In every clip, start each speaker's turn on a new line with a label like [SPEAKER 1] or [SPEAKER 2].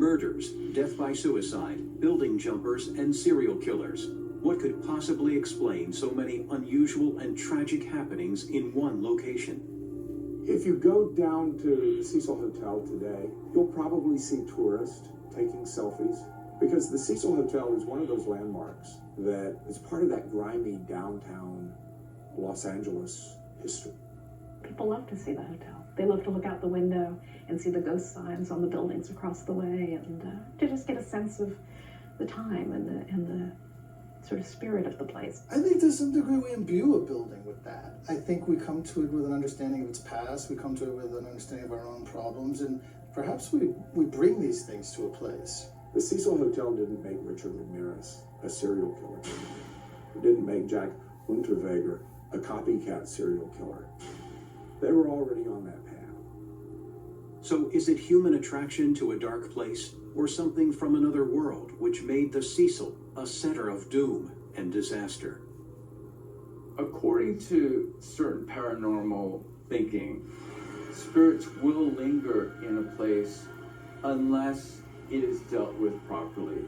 [SPEAKER 1] Murders, death by suicide, building jumpers, and serial killers. What could possibly explain so many unusual and tragic happenings in one location?
[SPEAKER 2] If you go down to the Cecil Hotel today, you'll probably see tourists taking selfies, because the Cecil Hotel is one of those landmarks that is part of that grimy downtown Los Angeles history.
[SPEAKER 3] People love to see the hotel. They love to look out the window and see the ghost signs on the buildings across the way, and to just get a sense of the time and the sort of spirit of the place.
[SPEAKER 4] I think to some degree we imbue a building with that. I think we come to it with an understanding of its past, we come to it with an understanding of our own problems, and perhaps we bring these things to a place.
[SPEAKER 2] The Cecil Hotel didn't make Richard Ramirez a serial killer. It didn't make Jack Unterweger a copycat serial killer. They were already on that path.
[SPEAKER 1] So is it human attraction to a dark place, or something from another world which made the Cecil a center of doom and disaster?
[SPEAKER 5] According to certain paranormal thinking, spirits will linger in a place unless it is dealt with properly.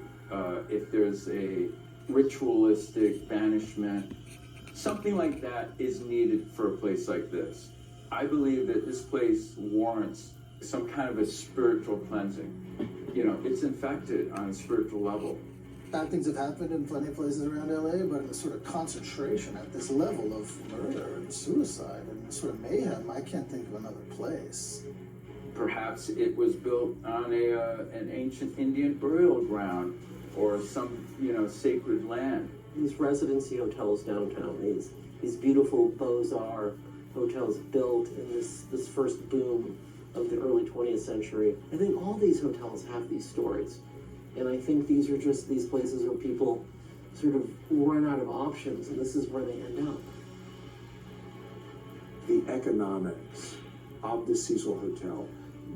[SPEAKER 5] If there's a ritualistic banishment, something like that is needed for a place like this. I believe that this place warrants some kind of a spiritual cleansing. You know, it's infected on a spiritual level.
[SPEAKER 4] Bad things have happened in plenty of places around LA, but in the sort of concentration at this level of murder and suicide and sort of mayhem, I can't think of another place.
[SPEAKER 5] Perhaps it was built on an ancient Indian burial ground or some, sacred land.
[SPEAKER 6] These residency hotels downtown, these beautiful Beaux-Arts hotels built in this first boom of the early 20th century. I think all these hotels have these stories. And I think these are just these places where people sort of run out of options, and this is where they end up.
[SPEAKER 2] The economics of the Cecil Hotel,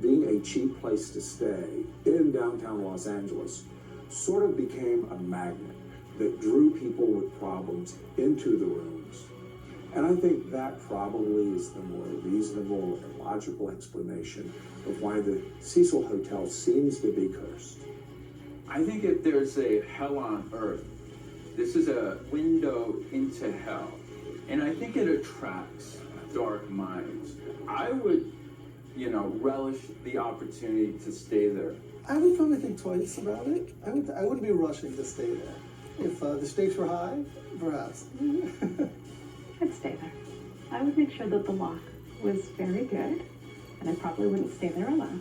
[SPEAKER 2] being a cheap place to stay in downtown Los Angeles, sort of became a magnet that drew people with problems into the rooms. And I think that probably is the more reasonable and logical explanation of why the Cecil Hotel seems to be cursed.
[SPEAKER 5] I think if there's a hell on earth, this is a window into hell. And I think it attracts dark minds. I would, relish the opportunity to stay there.
[SPEAKER 4] I would probably think twice about it. I wouldn't be rushing to stay there. If the stakes were high, perhaps.
[SPEAKER 3] I'd stay there. I would make sure that the lock was very good, and I probably wouldn't stay there alone.